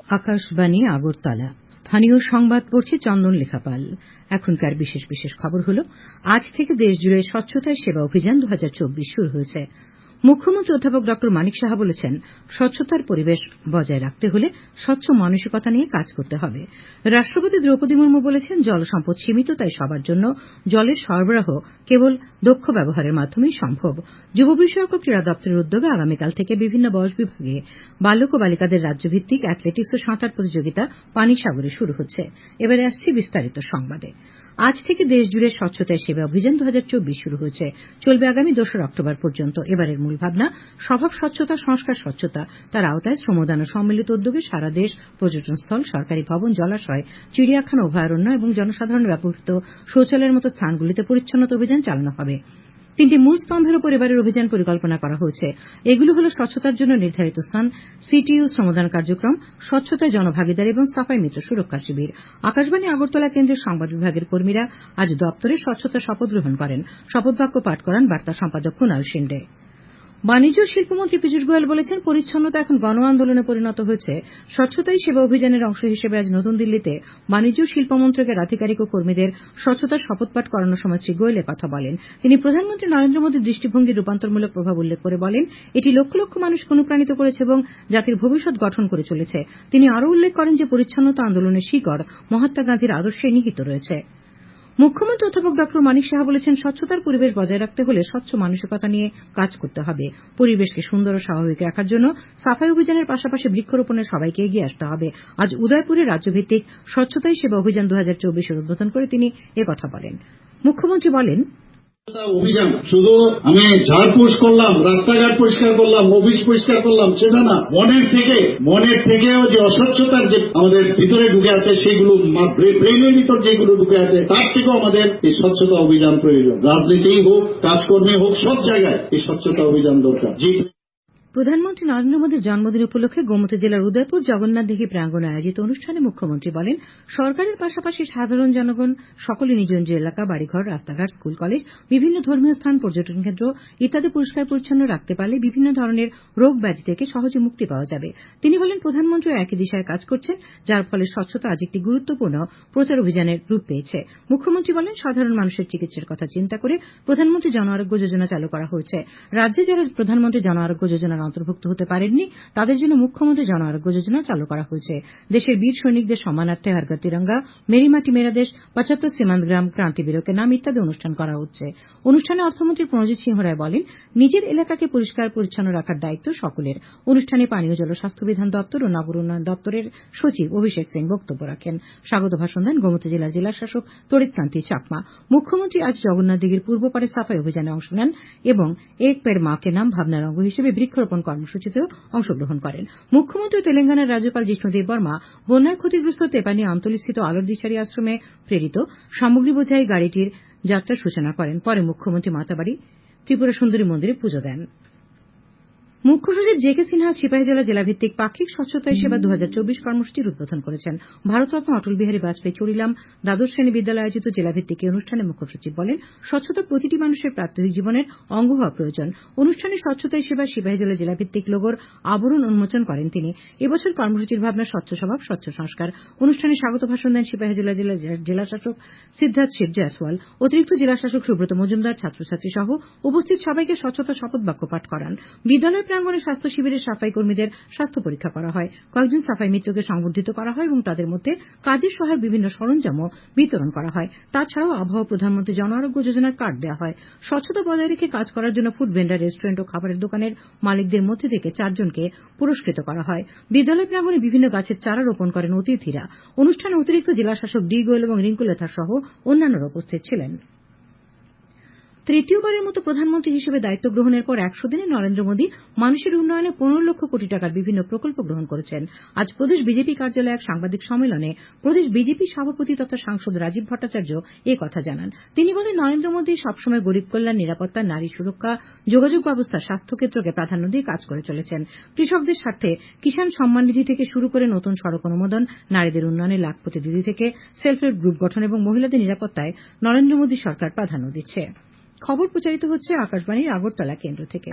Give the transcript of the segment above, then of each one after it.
আকাশবাণী আগরতলা স্থানীয় সংবাদ পড়ছে চন্দন লেখাপাল। এখনকার বিশেষ বিশেষ খবর হল, আজ থেকে দেশজুড়ে স্বচ্ছতায় সেবা অভিযান 2024 শুরু হয়েছে। মুখ্যমন্ত্রী অধ্যাপক ড মানিক সাহা বলেছেন, স্বচ্ছতার পরিবেশ বজায় রাখতে হলে স্বচ্ছ মানসিকতা নিয়ে কাজ করতে হবে। রাষ্ট্রপতি দ্রৌপদী মুর্মু বলেছেন, জল সম্পদ সীমিত, তাই সবার জন্য জলের সরবরাহ কেবল দক্ষ ব্যবহারের মাধ্যমেই সম্ভব। যুব বিষয়ক ও ক্রীড়া দপ্তরের উদ্যোগে আগামীকাল থেকে বিভিন্ন বয়স বিভাগে বালক ও বালিকাদের রাজ্যভিত্তিক অ্যাথলেটিক্স ও সাঁতার প্রতিযোগিতা পানিসাগরে শুরু হচ্ছে। এবারে আসছি বিস্তারিত সংবাদে। আজ থেকে দেশজুড়ে স্বচ্ছতায় সেবা অভিযান 2024 শুরু হয়েছে, চলবে আগামী 2 অক্টোবর পর্যন্ত। এবারের মূল ভাবনা স্বভাব স্বচ্ছতা, সংস্কার স্বচ্ছতা। তার আওতায় শ্রমদান ও সম্মিলিত উদ্যোগে সারা দেশ পর্যটন স্থল, সরকারি ভবন, জলাশয়, চিড়িয়াখানা, অভয়ারণ্য এবং জনসাধারণের ব্যবহৃত শৌচালয়ের মতো স্থানগুলিতে পরিচ্ছন্নতা অভিযান চালানো হবে। 3টি মূল স্তম্ভের উপর এবারের অভিযান পরিকল্পনা করা হয়েছে। এগুলো হল স্বচ্ছতার জন্য নির্ধারিত স্থান, সিটিইউ শ্রমদান কার্যক্রম, স্বচ্ছতায় জনভাগিদারি এবং সাফাই মিত্র সুরক্ষা শিবির। আকাশবাণী আগরতলা কেন্দ্রের সংবাদ বিভাগের কর্মীরা আজ দপ্তরে স্বচ্ছতা শপথ গ্রহণ করেন। শপথ বাক্য পাঠ করান বার্তা সম্পাদক কুনাল শিন্ডে। বাণিজ্য ও শিল্পমন্ত্রী পীযূষ গোয়েল বলেছেন, পরিচ্ছন্নতা এখন গণ আন্দোলনে পরিণত হয়েছে। স্বচ্ছতাই সেবা অভিযানের অংশ হিসেবে আজ নতুন দিল্লিতে বাণিজ্য ও শিল্প মন্ত্রকের আধিকারিক ও কর্মীদের স্বচ্ছতার শপথ পাঠ করানোর সময় শ্রী গোয়েল কথা বলেন। তিনি প্রধানমন্ত্রী নরেন্দ্র মোদীর দৃষ্টিভঙ্গির রূপান্তরমূলক প্রভাব উল্লেখ করে বলেন, এটি লক্ষ লক্ষ মানুষকে অনুপ্রাণিত করেছে এবং জাতির ভবিষ্যৎ গঠন করে চলেছে। তিনি আরও উল্লেখ করেন যে পরিচ্ছন্নতা আন্দোলনের শিকড় মহাত্মা গান্ধীর আদর্শে নিহিত রয়েছে। মুখ্যমন্ত্রী অধ্যাপক ড মানিক সাহা বলেছেন, স্বচ্ছতার পরিবেশ বজায় রাখতে হলে স্বচ্ছ মানসিকতা নিয়ে কাজ করতে হবে। পরিবেশকে সুন্দর ও স্বাভাবিক রাখার জন্য সাফাই অভিযানের পাশাপাশি বৃক্ষরোপণে সবাইকে এগিয়ে আসতে হবে। আজ উদয়পুরে রাজ্যভিত্তিক স্বচ্ছতাই সেবা অভিযান 2024 উদ্বোধন করে তিনি একথা বলেন। মুখ্যমন্ত্রী বলেন, অভিযান শুধু আমি ঝাড়পোছ করলাম, রাস্তাঘাট পরিষ্কার করলাম, অফিস পরিষ্কার করলাম, সেটা না। মনের থেকেও যে অস্বচ্ছতার যে আমাদের ভিতরে ঢুকে আছে, সেগুলো ব্রেনের ভিতর যেগুলো ঢুকে আছে, তার থেকেও আমাদের এই স্বচ্ছতা অভিযান প্রয়োজন। রাজনীতি হোক, কাজকর্মে হোক, সব জায়গায় এই স্বচ্ছতা অভিযান দরকার। প্রধানমন্ত্রী নরেন্দ্র মোদীর জন্মদিন উপলক্ষে গোমতী জেলার উদয়পুর জগন্নাথ দিঘি প্রাঙ্গণে আয়োজিত অনুষ্ঠানে মুখ্যমন্ত্রী বলেন, সরকারের পাশাপাশি সাধারণ জনগণ সকলে নিজ নিজ এলাকা, বাড়িঘর, রাস্তাঘাট, স্কুল, কলেজ, বিভিন্ন ধর্মীয় স্থান, পর্যটন কেন্দ্র ইত্যাদি পরিষ্কার পরিচ্ছন্ন রাখতে পারলে বিভিন্ন ধরনের রোগ ব্যাধি থেকে সহজে মুক্তি পাওয়া যাবে। তিনি বলেন, প্রধানমন্ত্রী একই দিশায় কাজ করছেন, যার ফলে স্বচ্ছতা আজ একটি গুরুত্বপূর্ণ প্রচার অভিযানের রূপ পেয়েছে। মুখ্যমন্ত্রী বলেন, সাধারণ মানুষের চিকিৎসার কথা চিন্তা করে প্রধানমন্ত্রী জন আরোগ্য যোজনা চালু করা হয়েছে। রাজ্যে যারা প্রধানমন্ত্রী জন আরোগ্য যোজনার অন্তর্ভুক্ত হতে পারেননি, তাদের জন্য মুখ্যমন্ত্রী জন আরোগ্য যোজনা চালু করা হয়েছে। দেশের বীর সৈনিকদের সম্মানার্থে হর ঘর তিরঙ্গা, মেরি মাটি মেরা দেশ, 75 সীমান্ত গ্রাম, ক্রান্তিবীরকের নাম ইত্যাদি অনুষ্ঠান করা হচ্ছে। অনুষ্ঠানে অর্থমন্ত্রী প্রণজিৎ সিংহ রায় বলেন, নিজের এলাকাকে পরিষ্কার পরিচ্ছন্ন রাখার দায়িত্ব সকলের। অনুষ্ঠানে পানীয় জল ও স্বাস্থ্য বিধান দপ্তর ও নগর উন্নয়ন দপ্তরের সচিব অভিষেক সিং বক্তব্য রাখেন। স্বাগত ভাষণ দেন গোমতী জেলার জেলাশাসক তড়িৎকান্তি চাকমা। মুখ্যমন্ত্রী আজ জগন্নাথ দিঘির পূর্ব পারে সাফাই অভিযানে অংশ নেন এবং এক পেড় মা কে নাম ভাবনার অঙ্গ হিসেবে বৃক্ষরোপণ কর্মসূচিতেও অংশগ্রহণ করেন। মুখ্যমন্ত্রী তেলেঙ্গানার রাজ্যপাল জিষ্ণুদেব বর্মা বন্যায় ক্ষতিগ্রস্ত তেপানি আমতলীস্থিত আলোর দিশারি আশ্রমে প্রেরিত সামগ্রী বোঝাই গাড়িটির যাত্রার সূচনা করেন। পরে মুখ্যমন্ত্রী মাতাবাড়ি ত্রিপুরা সুন্দরী মন্দিরে পুজো দেন। মুখ্য সচিব জে কে সিনহা সিপাহীজলা জেলাভিত্তিক পাক্ষিক স্বচ্ছতায় সেবা 2024 কর্মসূচির উদ্বোধন করেছেন। ভারতরত্ন অটল বিহারী বাজপেয়ী চরিলাম দ্বাদশ শ্রেণী বিদ্যালয়ে আয়োজিত জেলাভিত্তিক এই অনুষ্ঠানে মুখ্য সচিব বলেন, স্বচ্ছতা প্রতিটি মানুষের প্রাত্যহিক জীবনের অঙ্গ হওয়া প্রয়োজন। অনুষ্ঠানে স্বচ্ছতায় সেবা সিপাহীজলা জেলাভিত্তিক লোগোর আবরণ উন্মোচন করেন তিনি। এবছর কর্মসূচির ভাবনা স্বচ্ছ স্বভাব, স্বচ্ছ সংস্কার। অনুষ্ঠানে স্বাগত ভাষণ দেন সিপাহীজলা জেলার জেলাশাসক সিদ্ধার্থ শিব জয়সওয়াল। অতিরিক্ত জেলাশাসক সুব্রত মজুমদার ছাত্রছাত্রী সহ উপস্থিত সবাইকে স্বচ্ছতা শপথ বাক্য পাঠ করান। বিদ্যালয় প্রাঙ্গণে স্বাস্থ্য শিবিরে সাফাই কর্মীদের স্বাস্থ্য পরীক্ষা করা হয়। কয়েকজন সাফাই মিত্রকে সংবর্ধিত করা হয় এবং তাদের মধ্যে কাজের সহায়ক বিভিন্ন সরঞ্জামও বিতরণ করা হয়। তাছাড়াও আবহাওয়া প্রধানমন্ত্রী জন আরোগ্য যোজনার কার্ড দেওয়া হয়। স্বচ্ছতা বজায় রেখে কাজ করার জন্য ফুড ভেন্ডার, রেস্টুরেন্ট ও খাবারের দোকানের মালিকদের মধ্যে থেকে 4 জনকে পুরস্কৃত করা হয়। বিদ্যালয় প্রাঙ্গণে বিভিন্ন গাছের চারা রোপণ করেন অতিথিরা। অনুষ্ঠানে অতিরিক্ত জেলাশাসক ডি গোয়েল এবং রিঙ্কু লেথা সহ অন্যান্যরা উপস্থিত ছিলেন। তৃতীয়বারের মতো প্রধানমন্ত্রী হিসেবে দায়িত্ব গ্রহণের পর 100 দিনে নরেন্দ্র মোদী মানুষের উন্নয়নে 15 লক্ষ কোটি টাকার বিভিন্ন প্রকল্প গ্রহণ করেছেন। আজ প্রদেশ বিজেপি কার্যালয়ে এক সাংবাদিক সম্মেলনে প্রদেশ বিজেপি সভাপতি তথা সাংসদ রাজীব ভট্টাচার্য কথা জানান। তিনি বলেন, নরেন্দ্র মোদী সবসময় গরিব কল্যাণ, নিরাপত্তা, নারী সুরক্ষা, যোগাযোগ ব্যবস্থা, স্বাস্থ্যক্ষেত্রকে প্রাধান্য দিয়ে কাজ করে চলেছেন। কৃষকদের স্বার্থে কিষাণ সম্মান নিধি থেকে শুরু করে নতুন সড়ক অনুমোদন, নারীদের উন্নয়নে লাখপতি দিদি থেকে সেলফ হেল্প গ্রুপ গঠন এবং মহিলাদের নিরাপত্তায় নরেন্দ্র মোদী সরকার প্রাধান্য দিচ্ছে। খবর প্রচারিত হচ্ছে আকাশবাণীর আগরতলা কেন্দ্র থেকে।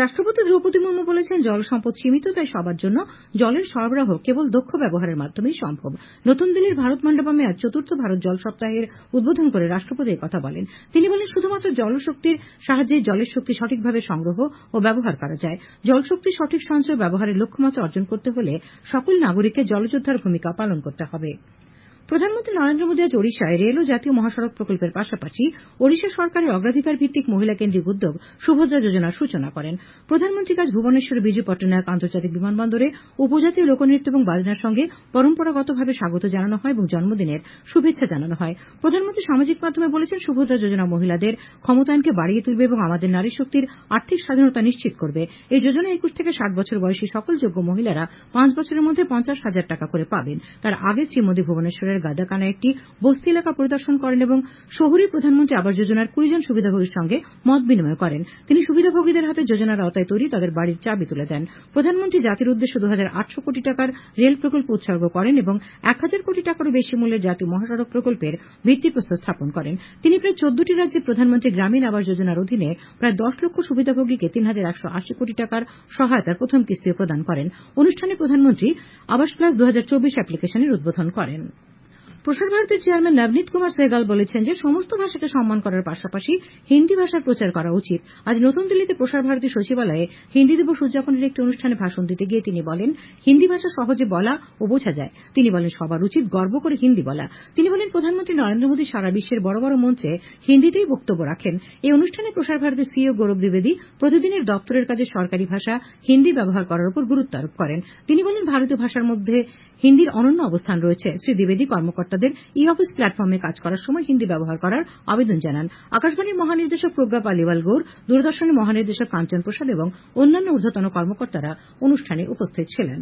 রাষ্ট্রপতি দ্রৌপদী মুর্মু বলেছেন, জল সম্পদ সীমিত, তাই সবার জন্য জলের সরবরাহ কেবল দক্ষ ব্যবহারের মাধ্যমেই সম্ভব। নতুন দিল্লির ভারত মণ্ডপমে আজ ৪র্থ ভারত জল সপ্তাহের উদ্বোধন করে রাষ্ট্রপতি কথা বলেন। তিনি বলেন, শুধুমাত্র জলশক্তির সাহায্যে জলের শক্তি সঠিকভাবে সংগ্রহ ও ব্যবহার করা যায়। জলশক্তির সঠিক সঞ্চয় ব্যবহারের লক্ষ্যমাত্রা অর্জন করতে হলে সকল নাগরিককে জলযোদ্ধার ভূমিকা পালন করতে হবে। প্রধানমন্ত্রী নরেন্দ্র মোদী আজ ওড়িশায় রেল ও জাতীয় মহাসড়ক প্রকল্পের পাশাপাশি ওড়িশা সরকারের অগ্রাধিকার ভিত্তিক মহিলা কেন্দ্রিক উদ্যোগ সুভদ্রা যোজনার সূচনা করেন। প্রধানমন্ত্রীকে আজ ভুবনেশ্বরের বিজু পট্টনায়ক আন্তর্জাতিক বিমানবন্দরে উপজাতীয় লোকনৃত্য এবং বাজনার সঙ্গে পরম্পরাগতভাবে স্বাগত জানানো হয় এবং জন্মদিনের শুভেচ্ছা জানানো হয়। প্রধানমন্ত্রী সামাজিক মাধ্যমে বলেছেন, সুভদ্রা যোজনা মহিলাদের ক্ষমতায়নকে বাড়িয়ে তুলবে এবং আমাদের নারী শক্তির আর্থিক স্বাধীনতা নিশ্চিত করবে। এই যোজনা 21 থেকে 60 বছর বয়সী সকল যোগ্য মহিলারা 5 বছরের মধ্যে 50,000 টাকা করে পাবেন। তার আগে শ্রী মোদী ভুবনেশ্বরের গাদাকানা একটি বস্তি এলাকা পরিদর্শন করেন এবং শহুরে প্রধানমন্ত্রী আবাস যোজনার 20 জন সুবিধাভোগীর সঙ্গে মত বিনিময় করেন। তিনি সুবিধাভোগীদের হাতে যোজনার আওতায় তৈরি তাদের বাড়ির চাবি তুলে দেন। প্রধানমন্ত্রী জাতির উদ্দেশ্যে 2800 কোটি টাকার রেল প্রকল্প উৎসর্গ করেন এবং 1000 কোটি টাকারও বেশি মূল্যের জাতীয় মহাসড়ক প্রকল্পের ভিত্তিপ্রস্তর স্থাপন করেন। তিনি প্রায় 14টি রাজ্যে প্রধানমন্ত্রী গ্রামীণ আবাস যোজনার অধীনে প্রায় 10 লক্ষ সুবিধাভোগীকে 3180 কোটি টাকার সহায়তার প্রথম কিস্তিও প্রদান করেন। অনুষ্ঠানে প্রধানমন্ত্রী আবাস প্লাস 2024 অ্যাপ্লিকেশনের উদ্বোধন করেন। প্রসার ভারতীর চেয়ারম্যান নবনীত কুমার সেহগাল বলেছেন যে সমস্ত ভাষাকে সম্মান করার পাশাপাশি হিন্দি ভাষার প্রচার করা উচিত। আজ নতুন দিল্লিতে প্রসার ভারতী সচিবালয়ে হিন্দি দিবস উদযাপনের একটি অনুষ্ঠানে ভাষণ দিতে গিয়ে তিনি বলেন, হিন্দি ভাষা সহজে বলা ও বোঝা যায়। তিনি বলেন, সবার উচিত গর্ব করে হিন্দি বলা। তিনি বলেন, প্রধানমন্ত্রী নরেন্দ্র মোদী সারা বিশ্বের বড় বড় মঞ্চে হিন্দিতেই বক্তব্য রাখেন। এই অনুষ্ঠানে প্রসার ভারতীর সিইও গৌরব দ্বিবেদী প্রতিদিনের দপ্তরের কাজে সরকারি ভাষা হিন্দি ব্যবহার করার উপর গুরুত্ব আরোপ করেন। তিনি বলেন, ভারতীয় ভাষার মধ্যে হিন্দির অনন্য অবস্থান রয়েছে। শ্রী দ্বিবেদী কর্মকর্তাদের ই অফিস প্ল্যাটফর্মে কাজ করার সময় হিন্দি ব্যবহার করার আবেদন জানান। আকাশবাণীর মহানির্দেশক প্রজ্ঞা পালিওয়াল গৌর, দূরদর্শনের মহানির্দেশক কাঞ্চন প্রসাদ এবং অন্যান্য ঊর্ধ্বতন কর্মকর্তারা অনুষ্ঠানে উপস্থিত ছিলেন।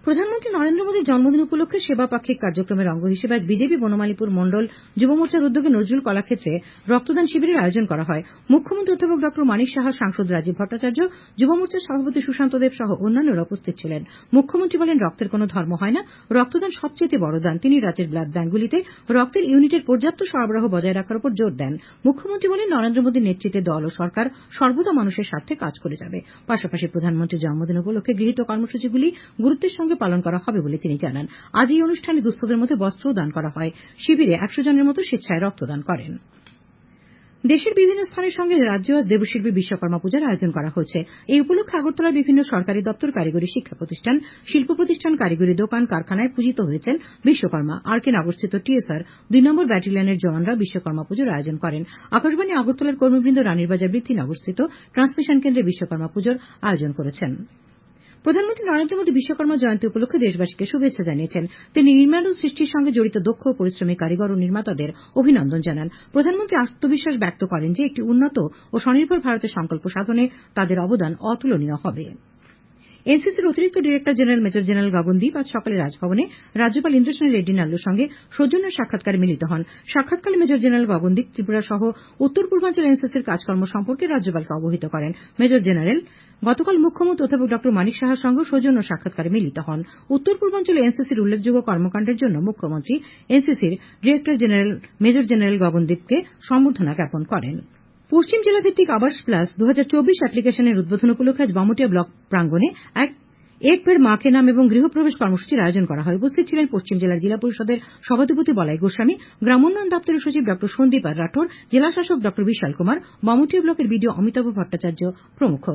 প্রধানমন্ত্রী নরেন্দ্র মোদীর জন্মদিন উপলক্ষে সেবা পাক্ষিক কার্যক্রমের অঙ্গ হিসেবে আজ বিজেপি বনমালীপুর মণ্ডল যুব মোর্চার উদ্যোগে নজরুল কলাক্ষেত্রে রক্তদান শিবিরের আয়োজন করা হয়। মুখ্যমন্ত্রী অধ্যাপক ড মানিক সাহা, সাংসদ রাজীব ভট্টাচার্য, যুব মোর্চার সভাপতি সুশান্ত দেব সহ অন্যান্যরা উপস্থিত ছিলেন। মুখ্যমন্ত্রী বলেন, রক্তের কোনো ধর্ম হয় না, রক্তদান সবচেয়ে বড় দান। তিনি রাজ্যের ব্লাড ব্যাঙ্কগুলিতে রক্তের ইউনিটের পর্যাপ্ত সরবরাহ বজায় রাখার উপর জোর দেন। মুখ্যমন্ত্রী বলেন, নরেন্দ্র মোদীর নেতৃত্বে দল ও সরকার সর্বদা মানুষের স্বার্থে কাজ করে যাবে। পাশাপাশি প্রধানমন্ত্রীর জন্মদিন উপলক্ষে গৃহীত কর্মসূচিগুলি গুরুত্বের সঙ্গে পালন করা হবে বলে তিনি জানান। আজ এই অনুষ্ঠানে দুস্থদের মধ্যে বস্ত্রও দান করা হয়। শিবিরে 100 জনের মতো স্বেচ্ছায় রক্তদান করেন। দেশের বিভিন্ন স্থানের সঙ্গে রাজ্য আজ দেবশিল্পী বিশ্বকর্মা পূজার আয়োজন করা হয়েছে। এই উপলক্ষে আগরতলার বিভিন্ন সরকারি দপ্তর, কারিগরি শিক্ষা প্রতিষ্ঠান, শিল্প প্রতিষ্ঠান, কারিগরি দোকান, কারখানায় পূজিত হয়েছেন বিশ্বকর্মা। আর.কে. নগরস্থিত টিএসআর 2 নম্বর ব্যাটালিয়নের জওয়ানরা বিশ্বকর্মা পুজোর আয়োজন করেন। আকাশবাণী আগরতলার কর্মীবৃন্দ রানীরবাজার বৃদ্ধিনগরস্থিত ট্রান্সমিশন কেন্দ্রে বিশ্বকর্মা পুজোর আয়োজন করেছেন। প্রধানমন্ত্রী নরেন্দ্র মোদী বিশ্বকর্মা জয়ন্তী উপলক্ষে দেশবাসীকে শুভেচ্ছা জানিয়েছেন। তিনি নির্মাণ ও সৃষ্টির সঙ্গে জড়িত দক্ষ ও পরিশ্রমী কারিগর ও নির্মাতাদের অভিনন্দন জানান। প্রধানমন্ত্রী আত্মবিশ্বাস ব্যক্ত করেন যে একটি উন্নত ও স্বনির্ভর ভারতের সংকল্প সাধনে তাদের অবদান অতুলনীয় হবে। এনসিসির অতিরিক্ত director general major general Gagandeep আজ সকালে রাজভবনে রাজ্যপাল ইন্দ্রসেন রেড্ডি নাল্লুর সঙ্গে সৌজন্য সাক্ষাৎকারে মিলিত হন। সাক্ষাৎকালে মেজর জেনারেল গগনদীপ ত্রিপুরা সহ উত্তর পূর্বাঞ্চল এনসিসির কাজকর্ম সম্পর্কে রাজ্যপালকে অবহিত করেন। মেজর জেনারেল গতকাল মুখ্যমন্ত্রী অধ্যাপক ড মানিক সাহার সঙ্গে সৌজন্য সাক্ষাৎকারে মিলিত হন। উত্তর পূর্বাঞ্চলে এনসিসির উল্লেখযোগ্য কর্মকাণ্ডের জন্য মুখ্যমন্ত্রী এনসিসির ডিরেক্টর জেনারেল মেজর জেনারেল গগনদীপকে সম্বর্ধনা জ্ঞাপন করেন। পশ্চিম জেলাভিত্তিক আবাস প্লাস 2024 অ্যাপ্লিকেশনের উদ্বোধন উপলক্ষে আজ বামুটিয়া ব্লক প্রাঙ্গণে এক পেড় মা কে নাম এবং গৃহপ্রবেশ কর্মসূচির আয়োজন করা হয়। উপস্থিত ছিলেন পশ্চিম জেলার জিলা পরিষদের সভাধিপতি বলাই গোস্বামী, গ্রামোন্নয়ন দপ্তরের সচিব ড সন্দীপ আর রাঠোর, জেলাশাসক ড বিশাল কুমার, বামুটিয়া ব্লকের বিডিও অমিতাভ ভট্টাচার্য প্রমুখ।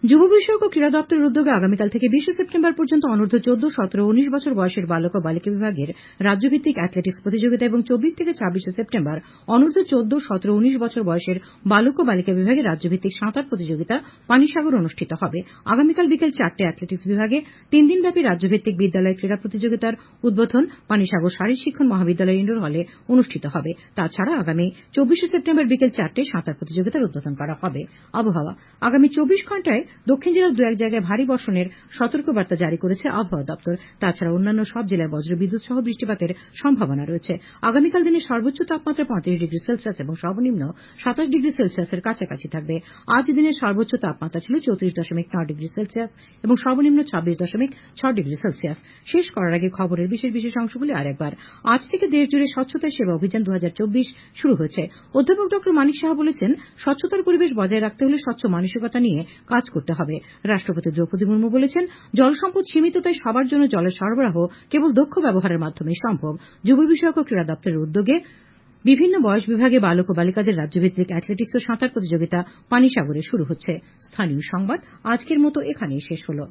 যুব বিষয়ক ও ক্রীড়া দপ্তরের উদ্যোগে আগামীকাল থেকে 20 সেপ্টেম্বর পর্যন্ত অনূর্ধ্ব 14, 17 ও 19 বছর বয়সের বালক ও বালিকা বিভাগের রাজ্যভিত্তিক অ্যাথলেটিক্স প্রতিযোগিতা এবং 24 থেকে 26 সেপ্টেম্বর অনূর্ধ্ব 14, 17 ও 19 বছর বয়সের বালক ও বালিকা বিভাগের রাজ্যভিত্তিক সাঁতার প্রতিযোগিতা পানিসাগর অনুষ্ঠিত হবে। আগামীকাল বিকেল 4টে অ্যাথলেটিক্স বিভাগে 3 দিনব্যাপী রাজ্যভিত্তিক বিদ্যালয় ক্রীড়া প্রতিযোগিতার উদ্বোধন পানিসাগর শারীর শিক্ষণ মহাবিদ্যালয় ইনডোর হলে অনুষ্ঠিত হবে। তাছাড়া আগামী 24 সেপ্টেম্বর বিকেল 4টে সাঁতার প্রতিযোগিতার উদ্বোধন করা হবে। আবহাওয়া আগামী 24 ঘণ্টায় দক্ষিণ জেলার দু এক জায়গায় ভারী বর্ষণের সতর্কবার্তা জারি করেছে আবহাওয়া দপ্তর। তাছাড়া অন্যান্য সব জেলায় বজ্রবিদ্যুৎ সহ বৃষ্টিপাতের সম্ভাবনা রয়েছে। আগামীকাল দিনের সর্বোচ্চ তাপমাত্রা 35°C এবং সর্বনিম্ন 27°C কাছাকাছি থাকবে। আজ দিনের সর্বোচ্চ তাপমাত্রা ছিল 34.9°C এবং সর্বনিম্ন 26.6°C। শেষ করার আগে খবরের বিশেষ অংশগুলি আরেকবার। আজ থেকে দেশজুড়ে স্বচ্ছতাই সেবা অভিযান 2024 শুরু হয়েছে। অধ্যাপক ড মানিক সাহা বলেছেন, স্বচ্ছতার পরিবেশ বজায় রাখতে হলে স্বচ্ছ মানসিকতা নিয়ে কাজ করতে হবে। রাষ্ট্রপতি দ্রৌপদী মুর্মু বলেছেন, জল সম্পদ সীমিত, তাই সবার জন্য জলের সরবরাহ কেবল দক্ষ ব্যবহারের মাধ্যমেই সম্ভব। যুব বিষয়ক ও ক্রীড়া দপ্তরের উদ্যোগে বিভিন্ন বয়স বিভাগে বালক ও বালিকাদের রাজ্যভিত্তিক অ্যাথলেটিক্স ও সাঁতার প্রতিযোগিতা পানিসাগরে শুরু হচ্ছে। স্থানীয় সংবাদ আজকের মতো এখানেই শেষ হলো।